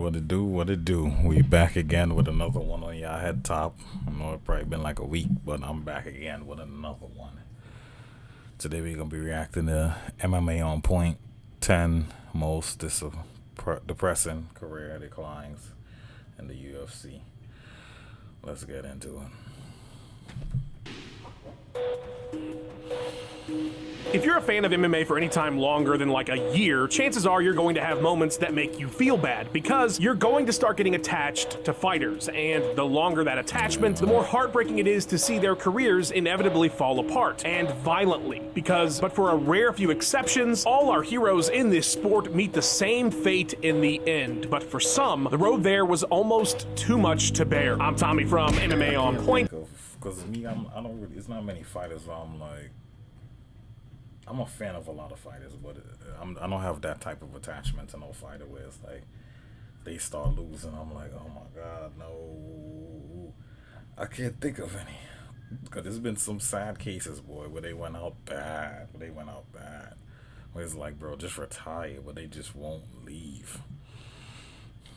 What it do, what it do. We back again with another one on y'all head top. I know it probably been like a week, but I'm back again with another one. Today we're gonna be reacting to MMA on point 10 most depressing career declines in the UFC. Let's get into it. If you're a fan of MMA for any time longer than like a year, chances are you're going to have moments that make you feel bad because you're going to start getting attached to fighters, and the longer that attachment, the more heartbreaking it is to see their careers inevitably fall apart, and violently. But for a rare few exceptions, all our heroes in this sport meet the same fate in the end. But for some, the road there was almost too much to bear. I'm Tommy from MMA On Point. Because me, I don't really, it's not many fighters where I'm like, I'm a fan of a lot of fighters, but I don't have that type of attachment to no fighter where it's like they start losing. I'm like, oh my God, no. I can't think of any. Because there's been some sad cases, boy, where they went out bad. Where it's like, bro, just retire, but they just won't leave.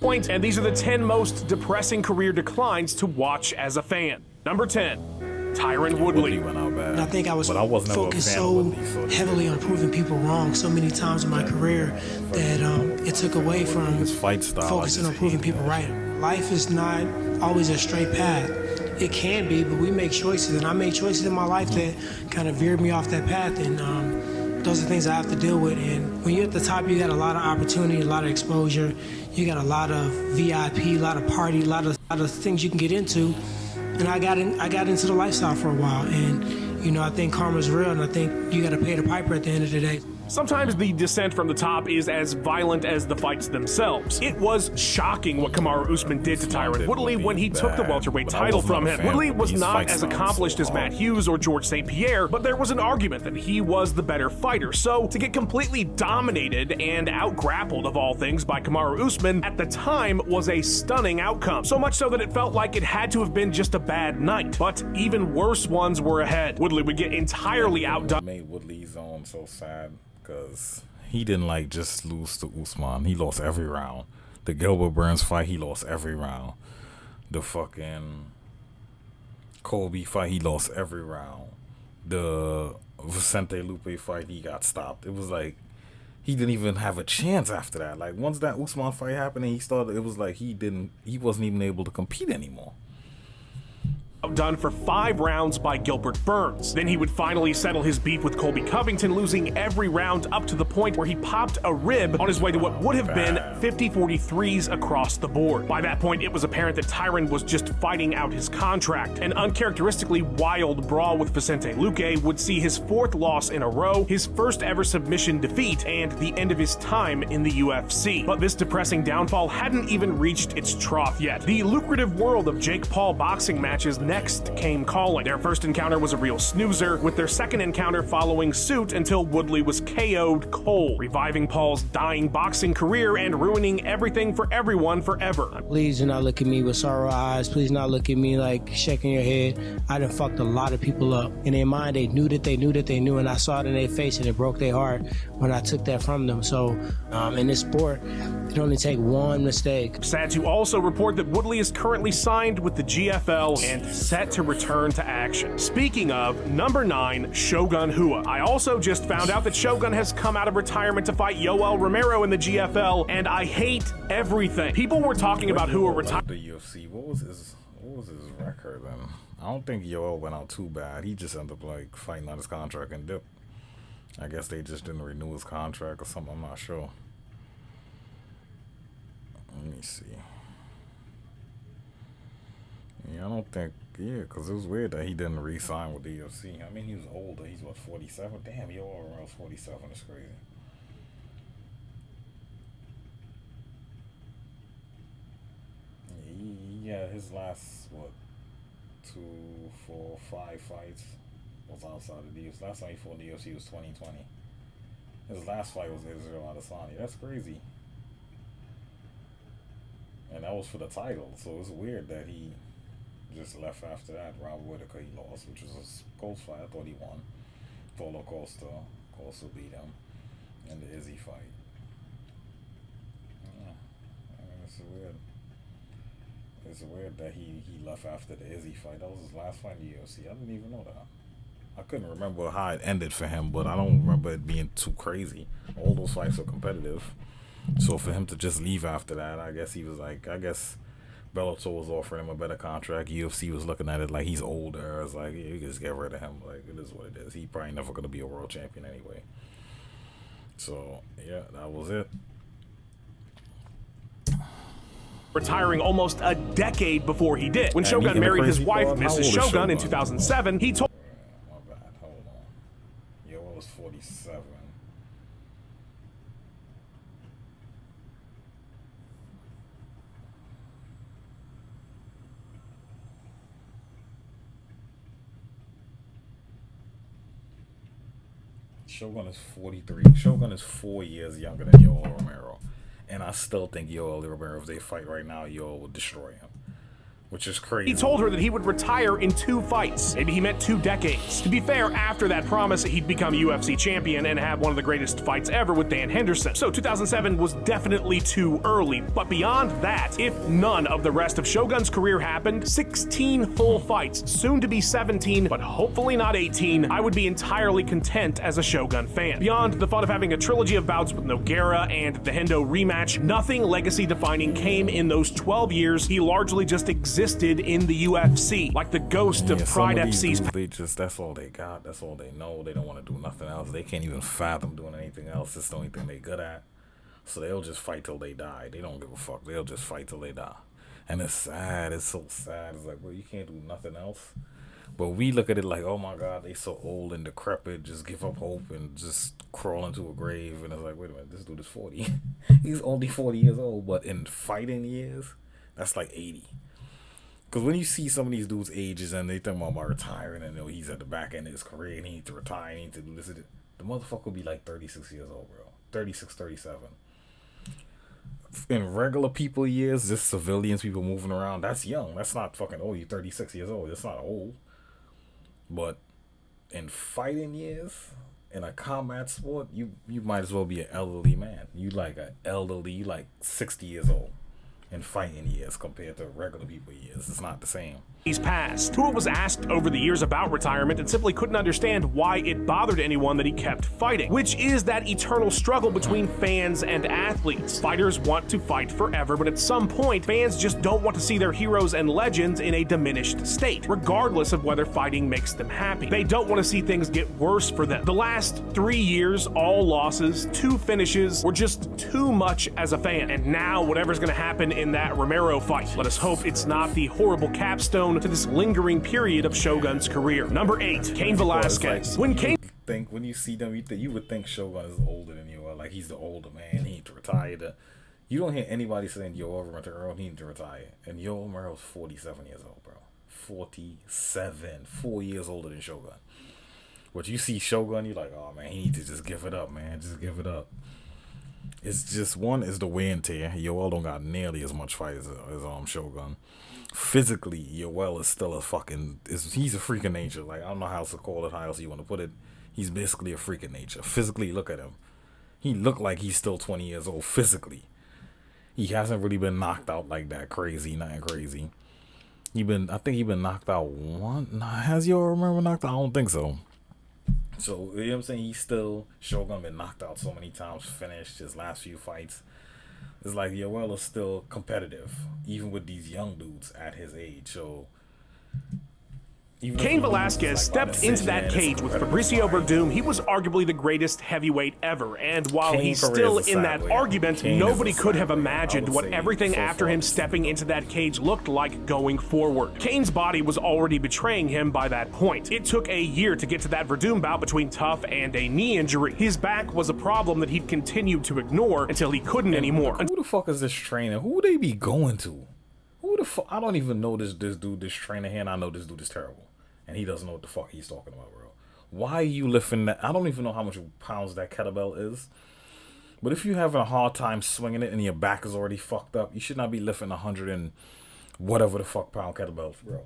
And these are the 10 most depressing career declines to watch as a fan. Number 10. Tyron Woodley. Went out bad. And I think I was focused so heavily on proving people wrong so many times in my career that it took away from his fight style, focusing on proving people right. Life is not always a straight path. It can be, but we make choices, and I made choices in my life that kind of veered me off that path, and those are things I have to deal with. And when you're at the top, you got a lot of opportunity, a lot of exposure, you got a lot of VIP, a lot of party, a lot of things you can get into. And I got into the lifestyle for a while, and you know, I think karma's real, and I think you got to pay the piper at the end of the day. Sometimes the descent from the top is as violent as the fights themselves. It was shocking what Kamaru Usman did to Tyron Woodley when he took the welterweight title from him. Woodley was not as accomplished as Matt Hughes or George St. Pierre, but there was an argument that he was the better fighter. So to get completely dominated and out-grappled of all things by Kamaru Usman at the time was a stunning outcome. So much so that it felt like it had to have been just a bad night. But even worse ones were ahead. Woodley would get entirely outdone. Made Woodley's own so sad. Because he didn't just lose to Usman. He lost every round. The Gilbert Burns fight, he lost every round. The fucking Colby fight, he lost every round. The Vicente Lupe fight, he got stopped. It was like he didn't even have a chance after that. Like once that Usman fight happened and he started, it was like he wasn't even able to compete anymore. Done for 5 rounds by Gilbert Burns. Then he would finally settle his beef with Colby Covington, losing every round up to the point where he popped a rib on his way to what would have been 50-43s across the board. By that point, it was apparent that Tyron was just fighting out his contract. An uncharacteristically wild brawl with Vicente Luque would see his 4th loss in a row, his first ever submission defeat, and the end of his time in the UFC. But this depressing downfall hadn't even reached its trough yet. The lucrative world of Jake Paul boxing matches next came calling. Their first encounter was a real snoozer, with their second encounter following suit until Woodley was KO'd cold, reviving Paul's dying boxing career and ruining everything for everyone forever. Please do not look at me with sorrow eyes. Please not look at me like shaking your head. I done fucked a lot of people up. In their mind, they knew that they knew that they knew, and I saw it in their face, and it broke their heart when I took that from them. So in this sport, it only take one mistake. Sad to also report that Woodley is currently signed with the GFL and set to return to action. Speaking of, number 9, Shogun Rua. I also just found out that Shogun has come out of retirement to fight Yoel Romero in the GFL, and I hate everything. People were talking about Rua retiring. The UFC, what was his record then? I don't think Yoel went out too bad. He just ended up fighting out his contract and dip. I guess they just didn't renew his contract or something. I'm not sure. Let me see. Yeah, I don't think, because it was weird that he didn't re-sign with the UFC. I mean, he was older. He's, what, 47? Damn, Yoel Romero's 47. It's crazy. Yeah, his last, 2, 4, 5 fights was outside of the UFC. Last time he fought the UFC was 2020. His last fight was Israel Adesanya. That's crazy. And that was for the title, so it's weird that he just left after that. Robert Whitaker, he lost, which was a close fight. I thought he won. Paulo Costa beat him in the Izzy fight. Yeah. It's weird. It's weird that he left after the Izzy fight. That was his last fight in the UFC. I didn't even know that. I couldn't remember how it ended for him, but I don't remember it being too crazy. All those fights were competitive. So for him to just leave after that, I guess he was like, I guess Bellator was offering him a better contract. UFC was looking at it like he's older. It's like, yeah, you can just get rid of him. Like, it is what it is. He probably never going to be a world champion anyway. So, yeah, that was it. Retiring almost a decade before he did. When And Shogun the married his crazy wife, part, how Mrs. old is Shogun, in Shogun? 2007, he told My bad. Hold on. Yo, I was 47. Shogun is 43. Shogun is 4 years younger than Yoel Romero. And I still think Yoel Romero, if they fight right now, Yoel will destroy him. Which is crazy. He told her that he would retire in 2 fights. Maybe he meant 2 decades. To be fair, after that promise, he'd become UFC champion and have one of the greatest fights ever with Dan Henderson. So 2007 was definitely too early. But beyond that, if none of the rest of Shogun's career happened, 16 full fights, soon to be 17, but hopefully not 18, I would be entirely content as a Shogun fan. Beyond the fun of having a trilogy of bouts with Nogueira and the Hendo rematch, nothing legacy defining came in those 12 years. He largely just existed in the UFC, like the ghost of Pride FC's. They just, that's all they got. That's all they know. They don't want to do nothing else. They can't even fathom doing anything else. It's the only thing they good at. So they'll just fight till they die. They don't give a fuck. They'll just fight till they die. And it's sad. It's so sad. It's like, well, you can't do nothing else. But we look at it like, oh my God, they so old and decrepit. Just give up hope and just crawl into a grave. And it's like, wait a minute, this dude is 40. He's only 40 years old. But in fighting years, that's like 80. Because when you see some of these dudes' ages and they think about retiring and you know, he's at the back end of his career and he needs to retire, he needs to do this, the motherfucker will be like 36 years old, bro. 36, 37. In regular people years, just civilians, people moving around, that's young. That's not fucking old. You're 36 years old. That's not old. But in fighting years, in a combat sport, you might as well be an elderly man. You like an elderly, you like 60 years old. In fighting years compared to regular people years. It's not the same. He's passed. Tua was asked over the years about retirement and simply couldn't understand why it bothered anyone that he kept fighting, which is that eternal struggle between fans and athletes. Fighters want to fight forever, but at some point, fans just don't want to see their heroes and legends in a diminished state, regardless of whether fighting makes them happy. They don't want to see things get worse for them. The last 3 years, all losses, 2 finishes, were just too much as a fan. And now, whatever's going to happen in that Romero fight, let us hope it's not the horrible capstone to this lingering period of Shogun's career. Number 8, Cain Velasquez. When you see them, you would think Shogun is older than you, or like he's the older man, he needs to retire. You don't hear anybody saying Yoel Romero he needs to retire. And Yoel Romero's 47 years old, bro. 47. 4 years older than Shogun. But you see Shogun, you're like, oh man, he needs to just give it up, man. Just give it up. It's just, one is the wear and tear. Yoel don't got nearly as much fight as Shogun. Physically, Yoel is still a fucking, he's a freak of nature. Like, I don't know how else to call it, how else you want to put it. He's basically a freak of nature. Physically, look at him. He looked like he's still 20 years old physically. He hasn't really been knocked out like that crazy, nothing crazy. I think he been knocked out one. Nah, has Yoel Romero knocked out? I don't think so. So, you know what I'm saying? He's still, Shogun been knocked out so many times, finished his last few fights. It's like Yoel is still competitive, even with these young dudes at his age. So, Cain Velasquez stepped into that cage with Fabricio Verdum. He was arguably the greatest heavyweight ever, and while he's still in that argument, nobody could have imagined what everything after him stepping into that cage looked like going forward. Cain's body was already betraying him by that point. It took a year to get to that Verdum bout between Tough and a knee injury. His back was a problem that he'd continued to ignore until he couldn't anymore. Who the fuck is this trainer? Who they be going to? Who the fuck? I don't even know this dude, this trainer here, and I know this dude is terrible. And he doesn't know what the fuck he's talking about, bro. Why are you lifting that? I don't even know how much pounds that kettlebell is. But if you're having a hard time swinging it and your back is already fucked up, you should not be lifting 100 and whatever the fuck pound kettlebells, bro.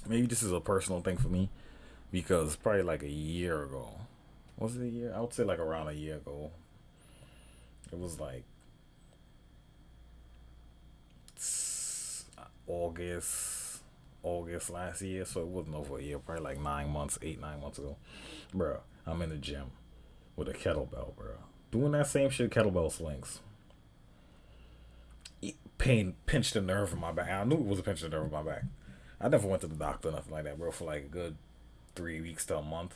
Maybe this is a personal thing for me. Because probably like a year ago. Was it a year? I would say like around a year ago. It was like August last year, so it wasn't over a year, probably like 9 months, 8, 9 months ago. Bro, I'm in the gym with a kettlebell, bro. Doing that same shit, kettlebell swings. Pain pinched a nerve in my back. I knew it was a pinch of nerve in my back. I never went to the doctor or nothing like that, bro, for like a good 3 weeks to a month.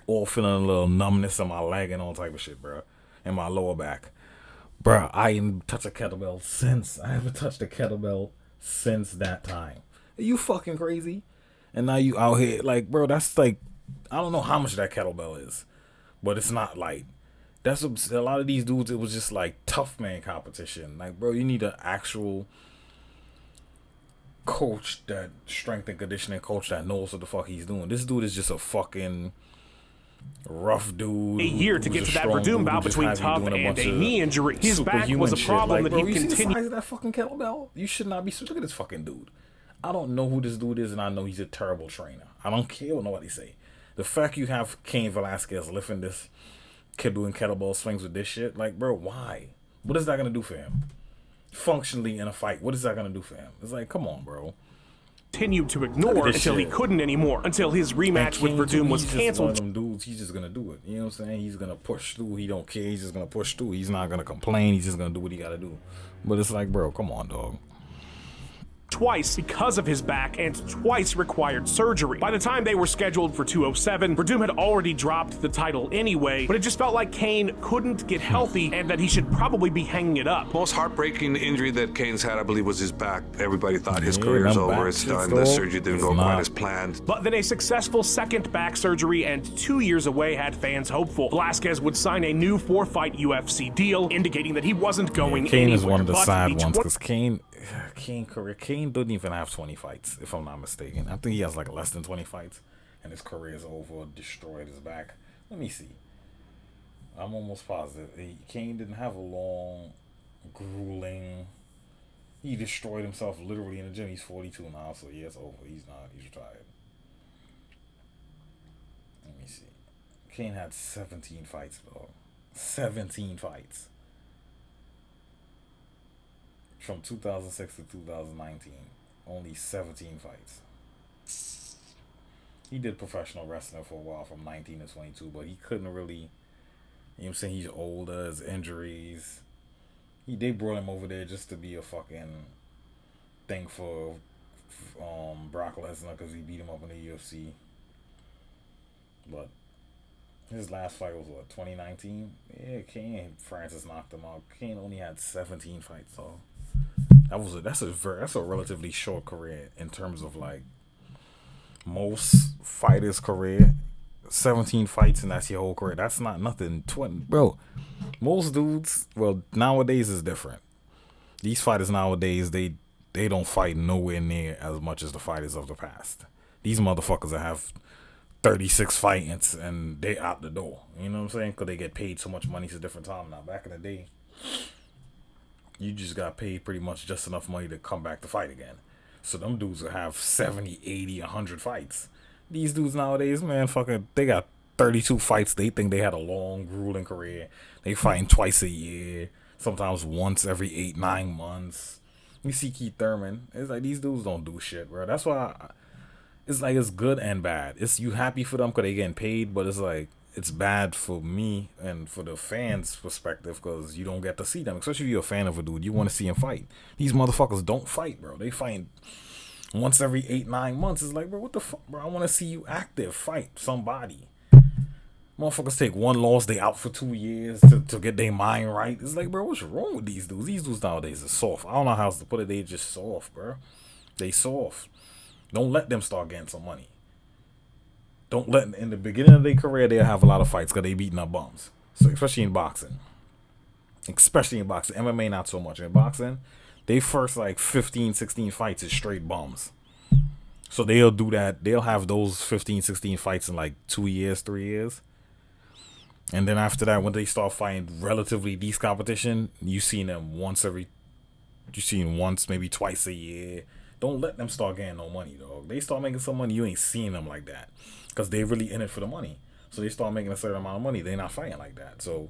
All feeling a little numbness in my leg and all type of shit, bro. In my lower back. Bro, I ain't touched a kettlebell since. I haven't touched a kettlebell since that time. Are you fucking crazy? And now you out here, like, bro, that's like, I don't know how much that kettlebell is, but it's not light. That's what, a lot of these dudes, it was just like tough man competition. Like, bro, you need an actual coach, that strength and conditioning coach that knows what the fuck he's doing. This dude is just a fucking rough dude. A year to get to that Verdum bout between Tough and a knee injury. His back was a problem that bro, he continued. You see the size of continued. that fucking kettlebell? You should not be. Look at this fucking dude. I don't know who this dude is, and I know he's a terrible trainer. I don't care what nobody say. The fact you have Cain Velasquez lifting this kid doing kettlebell swings with this shit, like, bro, why? What is that gonna do for him? Functionally in a fight, what is that gonna do for him? It's like, come on, bro. Continued to ignore until he couldn't anymore, until his rematch with Verdum was He's just one of canceled. them dudes. He's just gonna do it. You know what I'm saying? He's gonna push through. He don't care. He's just gonna push through. He's not gonna complain. He's just gonna do what he gotta do. But it's like, bro, come on, dog. Twice because of his back and twice required surgery. By the time they were scheduled for 207, Verdum had already dropped the title anyway, but it just felt like Cain couldn't get healthy and that he should probably be hanging it up. Most heartbreaking injury that Kane's had, I believe, was his back. Everybody thought his Yeah, career's them over. back It's shits, done. though, The surgery didn't it's go not. quite as planned. But then a successful second back surgery and 2 years away had fans hopeful. Velasquez would sign a new 4-fight UFC deal, indicating that he wasn't going Cain anywhere. is one of the But sad the ones because Cain didn't even have 20 fights, if I'm not mistaken. I think he has like less than 20 fights, and his career is over. Destroyed his back. Let me see. I'm almost positive Cain didn't have a long, grueling. He destroyed himself literally in the gym. He's 42 now, so yeah, it's over. He's not. He's retired. Let me see. Cain had 17 fights, dog. 17 fights. From 2006 to 2019, only 17 fights. He did professional wrestling for a while from 19 to 22, but he couldn't really, you know what I'm saying, he's older, his injuries. They brought him over there just to be a fucking thing for Brock Lesnar because he beat him up in the UFC. But his last fight was what, 2019? Yeah, Francis knocked him out. Cain only had 17 fights, so that's a relatively short career in terms of like most fighters' career. 17 fights and that's your whole career. That's not nothing. 20, bro. Most dudes, well, nowadays is different. These fighters nowadays, they don't fight nowhere near as much as the fighters of the past. These motherfuckers that have 36 fights and they out the door. You know what I'm saying? Because they get paid so much money. It's a different time now. Back in the day, you just got paid pretty much just enough money to come back to fight again. So them dudes will have 70, 80, 100 fights. These dudes nowadays, man, fucking, they got 32 fights. They think they had a long, grueling career. They fighting twice a year, sometimes once every 8, 9 months. You see Keith Thurman. It's like these dudes don't do shit, bro. That's why it's like it's good and bad. It's you happy for them because they getting paid, but it's like it's bad for me and for the fans' perspective because you don't get to see them. Especially if you're a fan of a dude, you want to see him fight. These motherfuckers don't fight, bro. They fight once every 8, 9 months. It's like, bro, what the fuck, bro? I want to see you active, fight somebody. Motherfuckers take one loss, they out for 2 years to get their mind right. It's like, bro, what's wrong with these dudes? These dudes nowadays are soft. I don't know how else to put it. They just soft, bro. They soft. Don't let them start getting some money. Don't let, in the beginning of their career, they'll have a lot of fights because they beating up bums. So, especially in boxing. MMA, not so much. In boxing, they first like 15, 16 fights is straight bums. So they'll do that. They'll have those 15, 16 fights in like 2 years, 3 years. And then after that, when they start fighting relatively decent competition, you seen them once, maybe twice a year. Don't let them start getting no money, dog. They start making some money, you ain't seeing them like that. Because they really in it for the money. So they start making a certain amount of money. They not fighting like that. So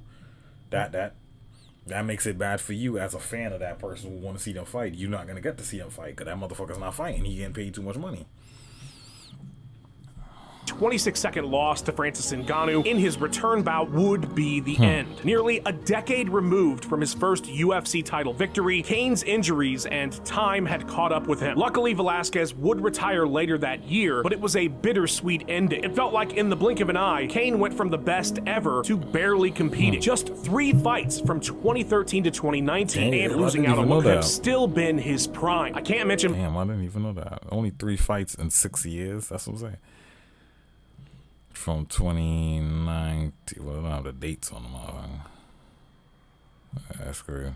that That makes it bad for you as a fan of that person who want to see them fight. You're not going to get to see them fight because that motherfucker's not fighting. He getting paid too much money. 26-second loss to Francis Ngannou in his return bout would be the end. Nearly a decade removed from his first UFC title victory, Cane's injuries and time had caught up with him. Luckily, Velasquez would retire later that year, but it was a bittersweet ending. It felt like in the blink of an eye, Cane went from the best ever to barely competing. Just 3 fights from 2013 to 2019, and losing out on what could have still been his prime. I can't mention... Damn, I didn't even know that. Only 3 fights in 6 years? That's what I'm saying. From 2019, well, I don't have the dates on them. That's great.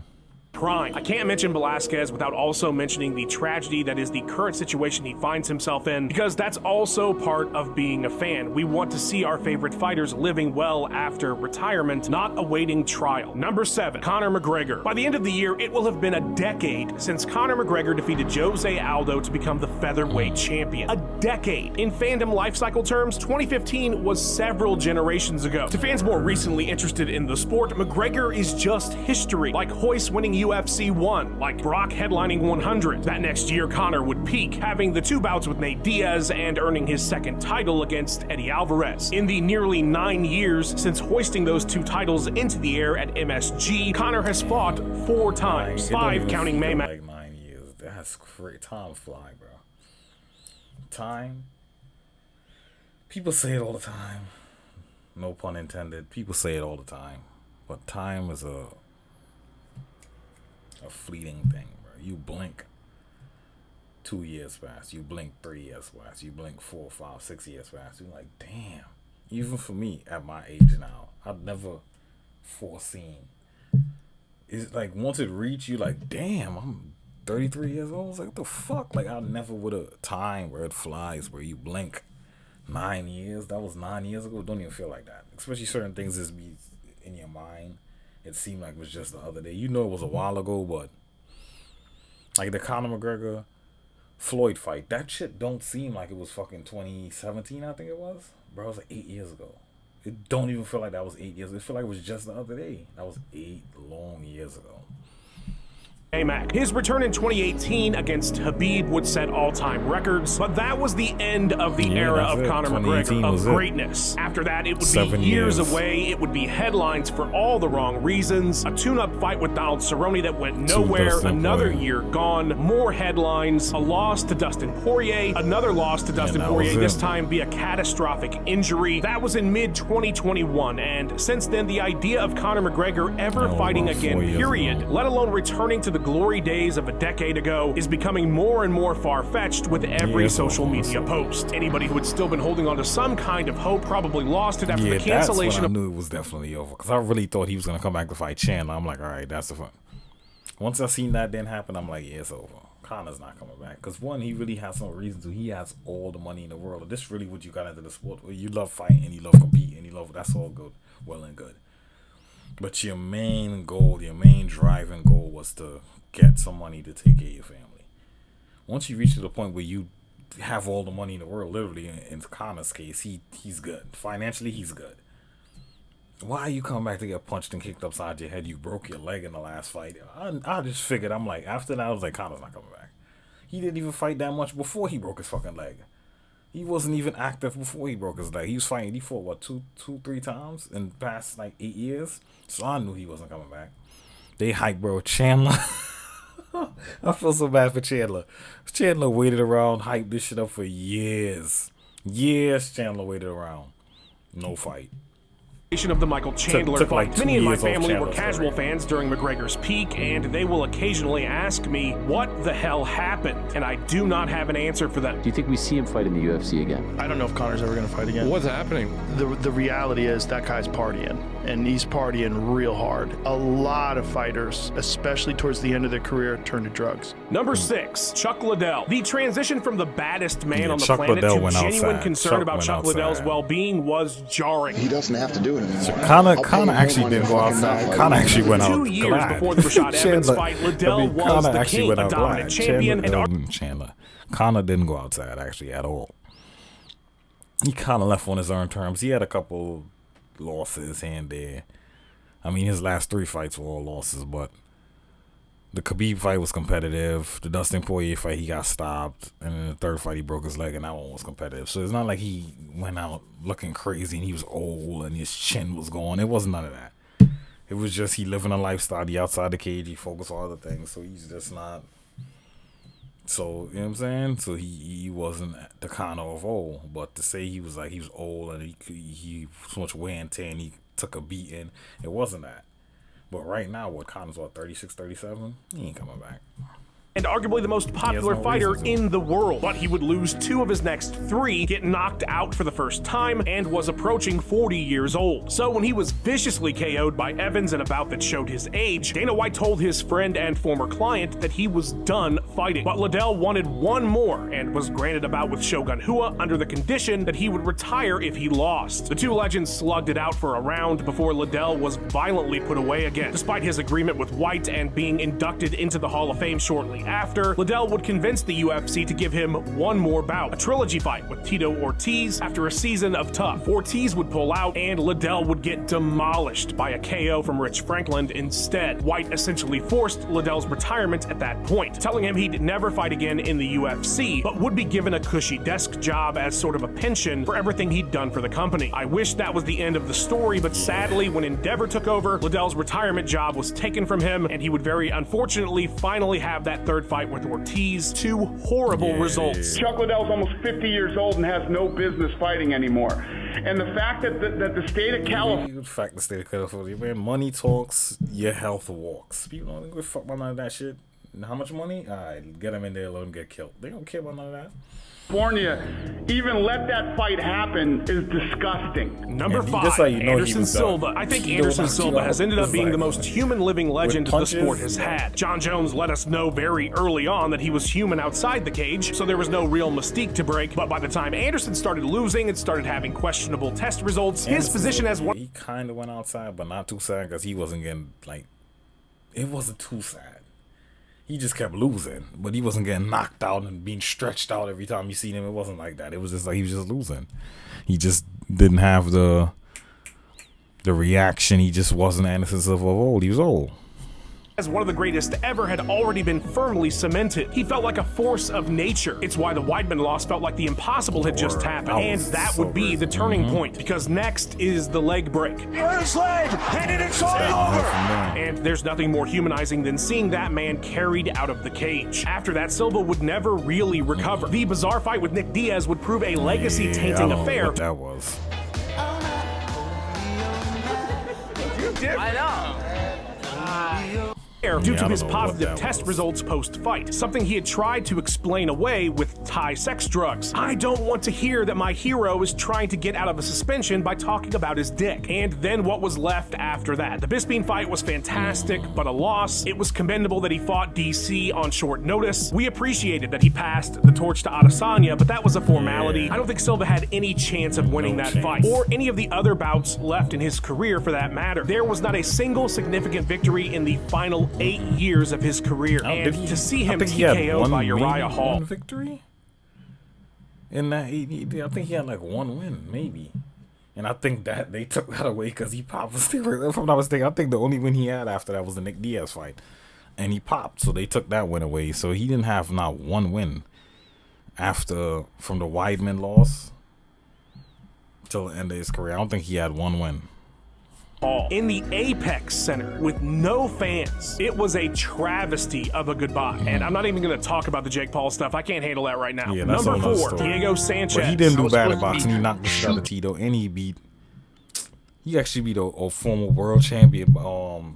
Prime. I can't mention Velasquez without also mentioning the tragedy that is the current situation he finds himself in, because that's also part of being a fan. We want to see our favorite fighters living well after retirement, not awaiting trial. Number 7, Conor McGregor. By the end of the year, it will have been a decade since Conor McGregor defeated Jose Aldo to become the featherweight champion. A decade. In fandom lifecycle terms, 2015 was several generations ago. To fans more recently interested in the sport, McGregor is just history, like Royce winning UFC 1, like Brock headlining 100. That next year, Conor would peak, having the 2 bouts with Nate Diaz and earning his 2nd title against Eddie Alvarez. In the nearly 9 years since hoisting those 2 titles into the air at MSG, Conor has fought 4 times, 5 counting May. Like 9 years. That's great. Time fly, bro. Time. People say it all the time. No pun intended. People say it all the time. But time is a fleeting thing, bro. You blink, 2 years pass. You blink, 3 years pass. You blink, 4, 5, 6 years pass. You're like, damn. Even for me, at my age now, I've never foreseen. It's like once it reached you, like, damn, I'm 33 years old. I was like, what the fuck? Like, I never would have time where it flies, where you blink 9 years. That was 9 years ago. Don't even feel like that. Especially certain things just be in your mind. It seemed like it was just the other day. You know it was a while ago, but like the Conor McGregor Floyd fight, that shit don't seem like it was fucking 2017, I think it was. Bro, it was like 8 years ago. It don't even feel like that was 8 years. It feel like it was just the other day. That was 8 long years ago. AMAC. His return in 2018 against Khabib would set all-time records, but that was the end of the era of Conor McGregor of greatness. After that, it would be years away. It would be headlines for all the wrong reasons. A tune-up fight with Donald Cerrone that went nowhere. Another year gone. More headlines. A loss to Dustin Poirier. Another loss to Dustin Poirier, this time via catastrophic injury. That was in mid-2021, and since then, the idea of Conor McGregor ever fighting again, period, let alone returning to the glory days of a decade ago, is becoming more and more far-fetched with every social media post. Anybody who had still been holding on to some kind of hope probably lost it after the cancellation. That's when I knew it was definitely over, because I really thought he was going to come back to fight Chandler. I'm like, all right, that's the fun. Once I seen that didn't happen, I'm like, yeah, it's over. Conor's not coming back, because one, he really has no reason to. He has all the money in the world. This really what you got into the sport. You love fighting, you love competing, you love, that's all good, well and good. But your main goal, your main driving goal was to get some money to take care of your family. Once you reach to the point where you have all the money in the world, literally, in Conor's case, he's good. Financially, he's good. Why you come back to get punched and kicked upside your head? You broke your leg in the last fight. I just figured, I'm like, after that, I was like, Conor's not coming back. He didn't even fight that much before he broke his fucking leg. He wasn't even active before he broke his leg. He was fighting, he fought, what, 3 times in the past, like, 8 years? So I knew he wasn't coming back. They hype, bro. Chandler. I feel so bad for Chandler. Chandler waited around, hyped this shit up for years. Chandler waited around. No fight. Of the Michael Chandler fight. Many in my family were casual fans during McGregor's peak, and they will occasionally ask me, what the hell happened? And I do not have an answer for them. Do you think we see him fight in the UFC again? I don't know if Conor's ever going to fight again. What's happening? The reality is that guy's partying, and he's partying real hard. A lot of fighters, especially towards the end of their career, turn to drugs. Number 6, Chuck Liddell. The transition from the baddest man on the planet to genuine concern about Chuck Liddell's well-being was jarring. He doesn't have to do it. So Conor actually didn't go outside. Conor actually went out 2 years glad. before the Rashad Evans fight, Liddell was the king, a dominant champion. Conor didn't go outside actually at all. He kind of left on his own terms. He had a couple losses here and there. I mean, his last 3 fights were all losses, but the Khabib fight was competitive. The Dustin Poirier fight, he got stopped. And then the 3rd fight, he broke his leg, and that one was competitive. So it's not like he went out looking crazy and he was old and his chin was gone. It wasn't none of that. It was just he living a lifestyle. He outside the cage. He focused on other things. So he's just not. So, you know what I'm saying? So he wasn't the Conor of old. But to say he was old and he so much wear and tear and he took a beating, it wasn't that. But right now, Conor's 36, 37? He ain't coming back. And arguably the most popular fighter in the world. But he would lose 2 of his next 3, get knocked out for the first time, and was approaching 40 years old. So when he was viciously KO'd by Evans in a bout that showed his age, Dana White told his friend and former client that he was done fighting. But Liddell wanted one more and was granted a bout with Shogun Rua under the condition that he would retire if he lost. The 2 legends slugged it out for a round before Liddell was violently put away again. Despite his agreement with White and being inducted into the Hall of Fame shortly after, Liddell would convince the UFC to give him one more bout, a trilogy fight with Tito Ortiz after a season of tough. Ortiz would pull out and Liddell would get demolished by a KO from Rich Franklin instead. White essentially forced Liddell's retirement at that point, telling him he'd never fight again in the UFC, but would be given a cushy desk job as sort of a pension for everything he'd done for the company. I wish that was the end of the story, but sadly, when Endeavor took over, Liddell's retirement job was taken from him, and he would very unfortunately finally have that 3rd fight with Ortiz. 2 horrible results. Chuck Liddell's almost 50 years old and has no business fighting anymore. And the fact that the state of California... The fact the state of California, man, money talks, your health walks. People don't give a fuck about none of that shit. How much money? Alright, get them in there, let them get killed. They don't care about none of that. California even let that fight happen is disgusting. Number 5, Anderson Silva. I think Anderson Silva has ended up being the most human living legend the sport has had. John Jones let us know very early on that he was human outside the cage, so there was no real mystique to break. But by the time Anderson started losing and started having questionable test results, his position as one... He kind of went outside, but not too sad because he wasn't getting, it wasn't too sad. He just kept losing, but he wasn't getting knocked out and being stretched out every time you seen him. It wasn't like that. It was just like he was just losing. He just didn't have the reaction. He just wasn't Anderson Silva of old. He was old. As one of the greatest ever had already been firmly cemented. He felt like a force of nature. It's why the Weidman loss felt like the impossible had just happened. And that would be the turning point, because next is the leg break. First leg, and it's all over! And there's nothing more humanizing than seeing that man carried out of the cage. After that, Silva would never really recover. The bizarre fight with Nick Diaz would prove a legacy-tainting affair. What that was. I know. Due to his positive test results post-fight, something he had tried to explain away with Thai sex drugs. I don't want to hear that my hero is trying to get out of a suspension by talking about his dick. And then what was left after that? The Bisping fight was fantastic, but a loss. It was commendable that he fought DC on short notice. We appreciated that he passed the torch to Adesanya, but that was a formality. I don't think Silva had any chance of winning that fight, or any of the other bouts left in his career for that matter. There was not a single significant victory in the final 8 years of his career, and to see him TKO'd by Uriah Hall. One victory? In that, I think he had like 1 win, maybe. And I think that they took that away because he popped. If I'm not mistaken, I think the only win he had after that was the Nick Diaz fight. And he popped, so they took that win away. So he didn't have not 1 win from the Weidman loss till the end of his career. I don't think he had 1 win. In the Apex Center with no fans. It was a travesty of a goodbye. And I'm not even going to talk about the Jake Paul stuff. I can't handle that right now. Yeah, that's Number 4, story. Diego Sanchez. But he didn't do bad at boxing. He knocked the shit out of Tito, and he actually beat a former world champion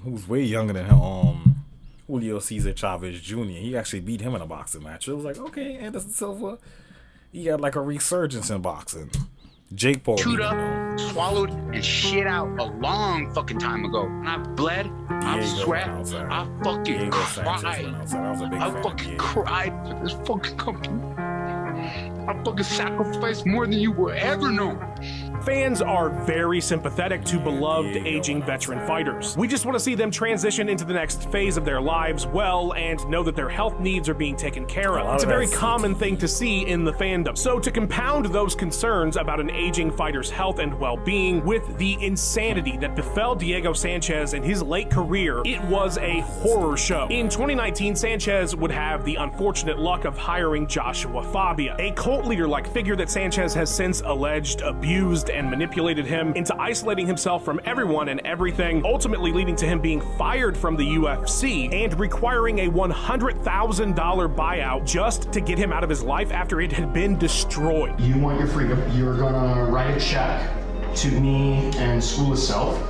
who's way younger than him, Julio Cesar Chavez Jr. He actually beat him in a boxing match. It was like, okay, Anderson Silva, he had like a resurgence in boxing. Jake Paul chewed up, swallowed, and shit out a long fucking time ago. And I bled, I sweat, I fucking cried. I fucking cried for this fucking company. I fucking sacrificed more than you will ever know. Fans are very sympathetic to beloved aging veteran fighters. We just want to see them transition into the next phase of their lives well and know that their health needs are being taken care of. It's a very common thing to see in the fandom. So to compound those concerns about an aging fighter's health and well-being with the insanity that befell Diego Sanchez in his late career, it was a horror show. In 2019, Sanchez would have the unfortunate luck of hiring Joshua Fabia, a cult leader-like figure that Sanchez has since alleged abused and manipulated him into isolating himself from everyone and everything, ultimately leading to him being fired from the UFC and requiring a $100,000 buyout just to get him out of his life after it had been destroyed. You want your freedom. You're gonna write a check to me and School of Self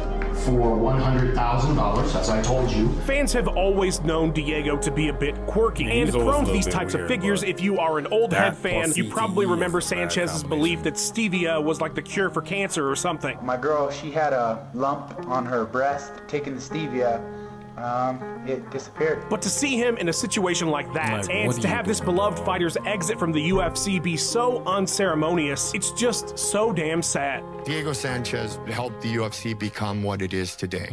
for $100,000, as I told you. Fans have always known Diego to be a bit quirky and prone to these types of figures. If you are an old head fan, you probably remember Sanchez's belief that stevia was like the cure for cancer or something. My girl, she had a lump on her breast. Taking the stevia, it disappeared. But to see him in a situation like that, and to have this beloved fighter's exit from the UFC be so unceremonious, it's just so damn sad. Diego Sanchez helped the UFC become what it is today.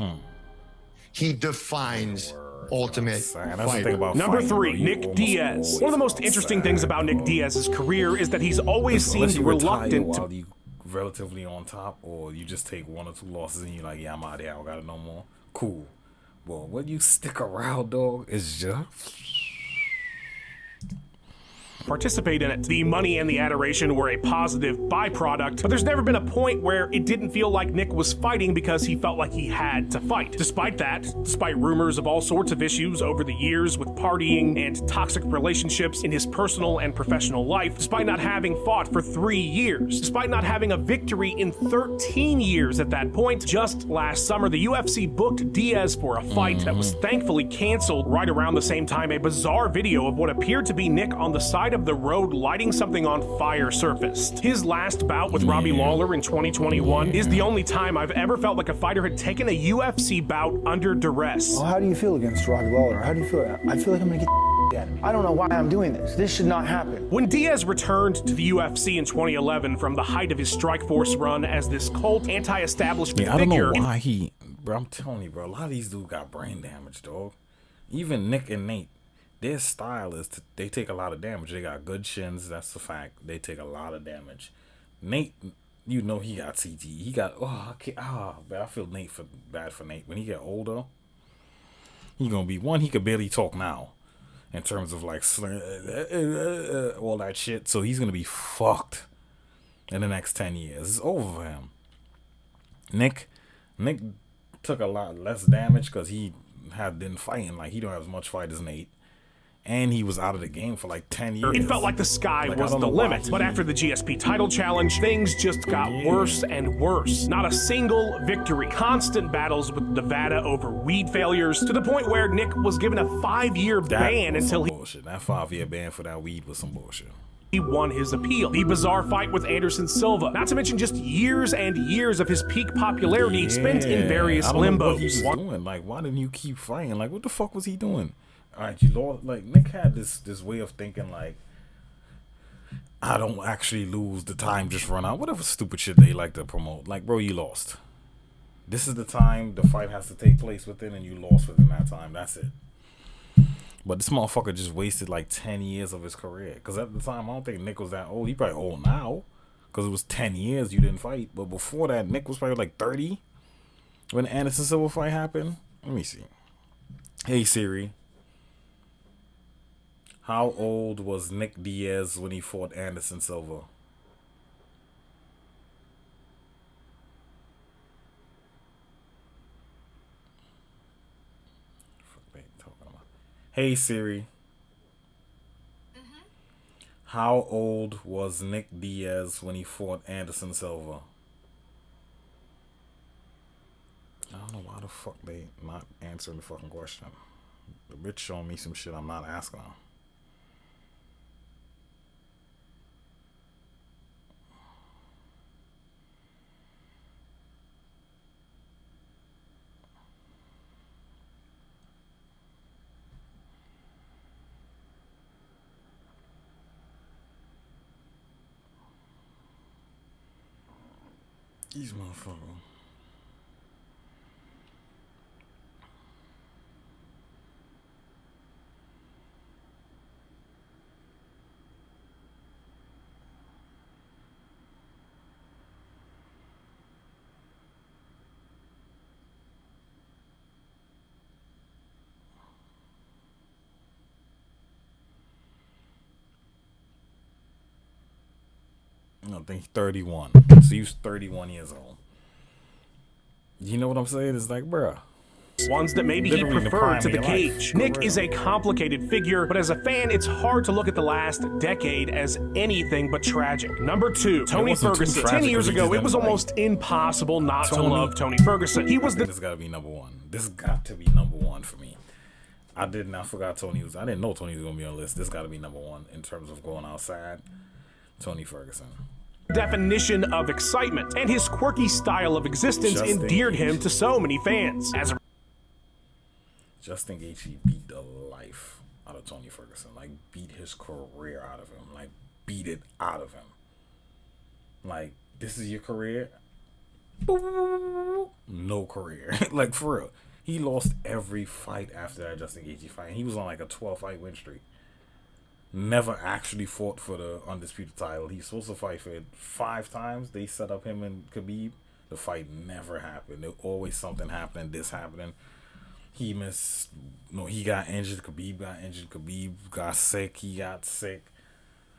He defines ultimate fighter. Number 3, Nick Diaz. One of the most interesting things about Nick Diaz's career is that he's always seemed reluctant to... you relatively on top, or you just take 1 or 2 losses and you're like, yeah, I'm out of here, I don't got it no more. Cool. Well, when you stick around, dog, it's just... participate in it. The money and the adoration were a positive byproduct, but there's never been a point where it didn't feel like Nick was fighting because he felt like he had to fight. Despite that, despite rumors of all sorts of issues over the years with partying and toxic relationships in his personal and professional life, despite not having fought for 3 years, despite not having a victory in 13 years at that point, just last summer, the UFC booked Diaz for a fight that was thankfully canceled right around the same time a bizarre video of what appeared to be Nick on the side of the road lighting something on fire surfaced. His last bout with Robbie Lawler in 2021 is the only time I've ever felt like a fighter had taken a UFC bout under duress. Well, how do you feel against Robbie Lawler? How do you feel? I feel like I'm gonna get out of me. I don't know why I'm doing this. This should not happen. When Diaz returned to the UFC in 2011 from the height of his Strikeforce run as this cult anti-establishment figure... I don't know why he... Bro, I'm telling you, bro, a lot of these dudes got brain damage, dog. Even Nick and Nate. Their style is they take a lot of damage. They got good shins, that's a fact. They take a lot of damage. Nate, you know he got CTE. He got but I feel bad for Nate. When he get older, he gonna be he could barely talk now, in terms of like all that shit. So he's gonna be fucked in the next 10 years. It's over for him. Nick took a lot less damage because he had been fighting. Like he don't have as much fight as Nate. And he was out of the game for like 10 years. It felt like the sky was the limit. But after the GSP title challenge, things just got worse and worse. Not a single victory. Constant battles with Nevada over weed failures, to the point where Nick was given a 5-year ban until he... bullshit. That 5-year ban for that weed was some bullshit. He won his appeal. The bizarre fight with Anderson Silva. Not to mention just years and years of his peak popularity spent in various limbos. What he was doing. Like, why didn't you keep fighting? Like, what the fuck was he doing? All right, you lost. Like Nick had this way of thinking, like, I don't actually lose, the time just run out. Whatever stupid shit they like to promote. Like, bro, you lost. This is the time the fight has to take place within, and you lost within that time. That's it. But this motherfucker just wasted like 10 years of his career. Because at the time, I don't think Nick was that old. He probably old now, because it was 10 years you didn't fight. But before that, Nick was probably like 30 when the Anderson Silva fight happened. Let me see. Hey Siri. How old was Nick Diaz when he fought Anderson Silva? Hey Siri. How old was Nick Diaz when he fought Anderson Silva? I don't know why the fuck they not answering the fucking question. The bitch showing me some shit I'm not asking her. These motherfuckers. I think 31. So he was 31 years old. You know what I'm saying? It's like, bruh. Ones that maybe he preferred to the cage. Nick is a complicated figure, but as a fan, it's hard to look at the last decade as anything but tragic. Number 2, Tony Ferguson. 10 years ago, it was almost impossible not to love Tony Ferguson. He was the... This gotta be number 1. This got to be number 1 for me. I forgot Tony was... I didn't know Tony was gonna be on the list. This gotta be number 1 in terms of going outside. Tony Ferguson. Definition of excitement, and his quirky style of existence endeared him to so many fans. Justin Gaethje beat the life out of Tony Ferguson. Like, beat his career out of him. Like, beat it out of him. Like, this is your career? No career. Like, for real. He lost every fight after that Justin Gaethje fight. And he was on like a 12-fight win streak. Never actually fought for the undisputed title. He's supposed to fight for it 5 times. They set up him and Khabib. The fight never happened. There always something happening, this happening. He missed. No, he got injured. Khabib got injured. Khabib got sick. He got sick.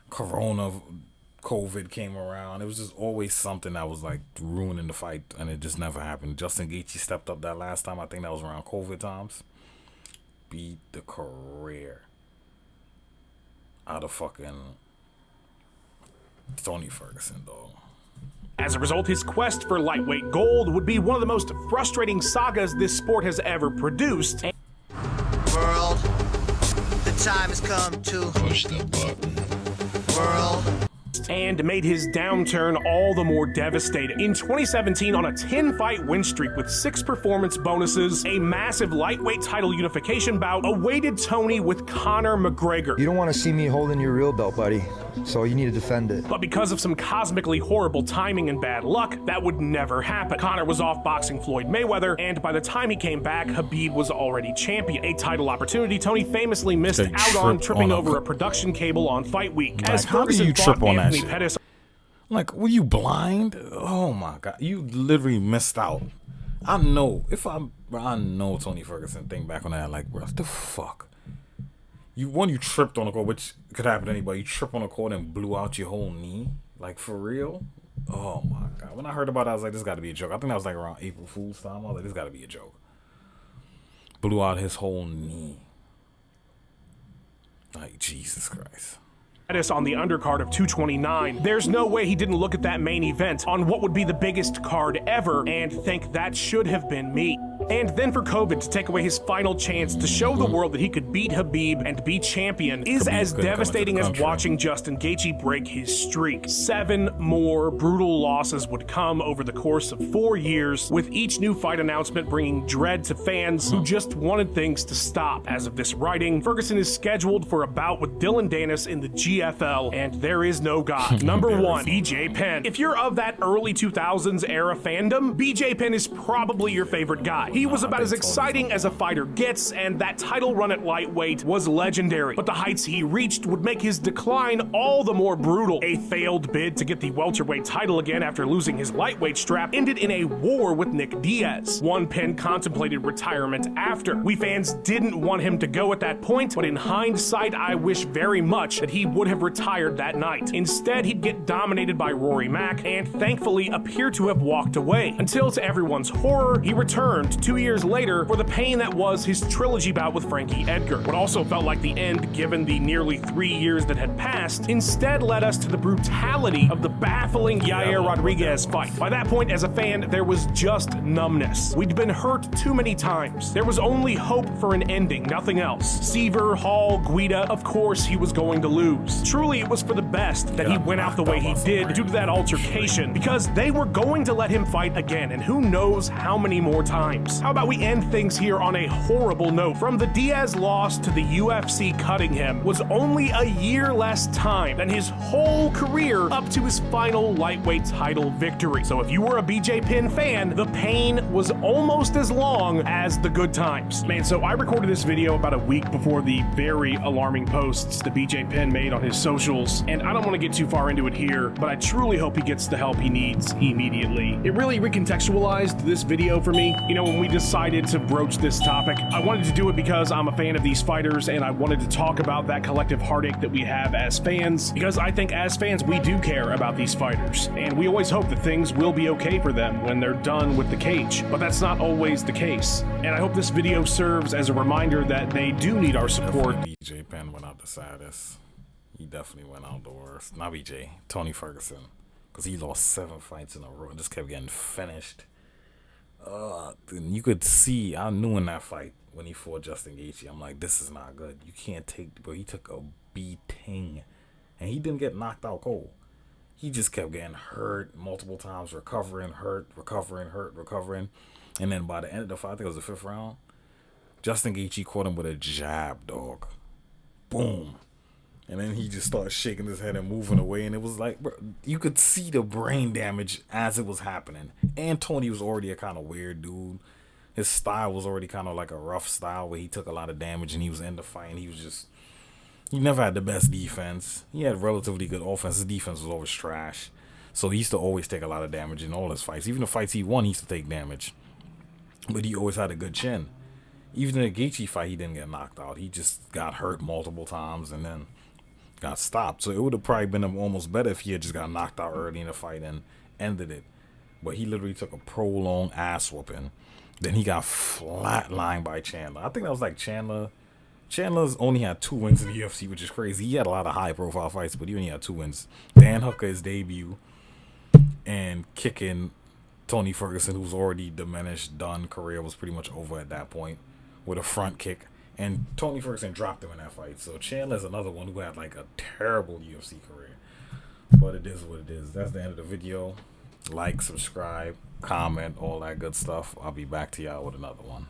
COVID came around. It was just always something that was like ruining the fight, and it just never happened. Justin Gaethje stepped up that last time. I think that was around COVID times. Beat the career out of fucking Tony Ferguson, dog. As a result, his quest for lightweight gold would be one of the most frustrating sagas this sport has ever produced. World, the time has come to push the button. World. And made his downturn all the more devastating. In 2017, on a 10-fight win streak with 6 performance bonuses, a massive lightweight title unification bout awaited Tony with Conor McGregor. You don't want to see me holding your real belt, buddy, so you need to defend it. But because of some cosmically horrible timing and bad luck, that would never happen. Conor was off boxing Floyd Mayweather, and by the time he came back, Khabib was already champion. A title opportunity Tony famously missed out on, tripping over a production cable on fight week. Like, as how do Ferguson you trip on that shit? Pettis. Like, were you blind? Oh my god, you literally missed out. I know Tony Ferguson. Think back on that, like, bro, what the fuck? You tripped on a court, which could happen to anybody. You tripped on a court and blew out your whole knee, like, for real. Oh my god, when I heard about it, I was like, this got to be a joke. I think that was like around April Fool's time. I was like, this got to be a joke. Blew out his whole knee. Like, Jesus Christ. On the undercard of 229, there's no way he didn't look at that main event on what would be the biggest card ever and think that should have been me. And then for COVID to take away his final chance to show the world that he could beat Khabib and be champion is as devastating as watching Justin Gaethje break his streak. 7 more brutal losses would come over the course of 4 years, with each new fight announcement bringing dread to fans who just wanted things to stop. As of this writing, Ferguson is scheduled for a bout with Dylan Danis in the GFL, and there is no God. Number 1, BJ Penn. If you're of that early 2000s era fandom, BJ Penn is probably your favorite guy. He was about as exciting as a fighter gets, and that title run at lightweight was legendary. But the heights he reached would make his decline all the more brutal. A failed bid to get the welterweight title again after losing his lightweight strap ended in a war with Nick Diaz. One Penn contemplated retirement after. We fans didn't want him to go at that point, but in hindsight, I wish very much that he would have retired that night. Instead, he'd get dominated by Rory Mack and thankfully appear to have walked away. Until, to everyone's horror, he returned 2 years later for the pain that was his trilogy bout with Frankie Edgar. What also felt like the end, given the nearly 3 years that had passed, instead led us to the brutality of the baffling Yair Rodriguez fight. By that point, as a fan, there was just numbness. We'd been hurt too many times. There was only hope for an ending, nothing else. Seaver, Hall, Guida, of course he was going to lose. Truly, it was for the best that he went out the way he did due to that altercation, because they were going to let him fight again, and who knows how many more times. fighters. How about we end things here on a horrible note? From the Diaz loss to the UFC cutting him was only a year less time than his whole career up to his final lightweight title victory. So if you were a BJ Penn fan, the pain was almost as long as the good times. Man, so I recorded this video about a week before the very alarming posts that BJ Penn made on his socials, and I don't want to get too far into it here, but I truly hope he gets the help he needs immediately. It really recontextualized this video for me. You know, when we decided to broach this topic, I wanted to do it because I'm a fan of these fighters, and I wanted to talk about that collective heartache that we have as fans, because I think as fans we do care about these fighters, and we always hope that things will be okay for them when they're done with the cage, but that's not always the case. And I hope this video serves as a reminder that they do need our support. BJ Penn went out the saddest. He definitely went out the worst. Not BJ, Tony Ferguson, because he lost 7 fights in a row and just kept getting finished. You could see, I knew in that fight when he fought Justin Gaethje, I'm like, this is not good. You can't take, but he took a beating, and he didn't get knocked out cold. He just kept getting hurt multiple times, recovering, hurt, recovering. And then by the end of the fight, I think it was the 5th round, Justin Gaethje caught him with a jab, dog. Boom. And then he just started shaking his head and moving away. And it was like, bro, you could see the brain damage as it was happening. And Tony was already a kind of weird dude. His style was already kind of like a rough style where he took a lot of damage and he was in the fight. And he never had the best defense. He had relatively good offense. His defense was always trash. So he used to always take a lot of damage in all his fights. Even the fights he won, he used to take damage. But he always had a good chin. Even in the Gaethje fight, he didn't get knocked out. He just got hurt multiple times and then got stopped. So it would have probably been almost better if he had just got knocked out early in the fight and ended it. But he literally took a prolonged ass whooping. Then he got flatlined by Chandler. I think that was like Chandler's only had 2 wins in the UFC, which is crazy. He had a lot of high profile fights, but he only had 2 wins. Dan Hooker, his debut, and kicking Tony Ferguson, who's already diminished, done, career was pretty much over at that point, with a front kick. And Tony Ferguson dropped him in that fight. So Chandler's another one who had like a terrible UFC career. But it is what it is. That's the end of the video. Like, subscribe, comment, all that good stuff. I'll be back to y'all with another one.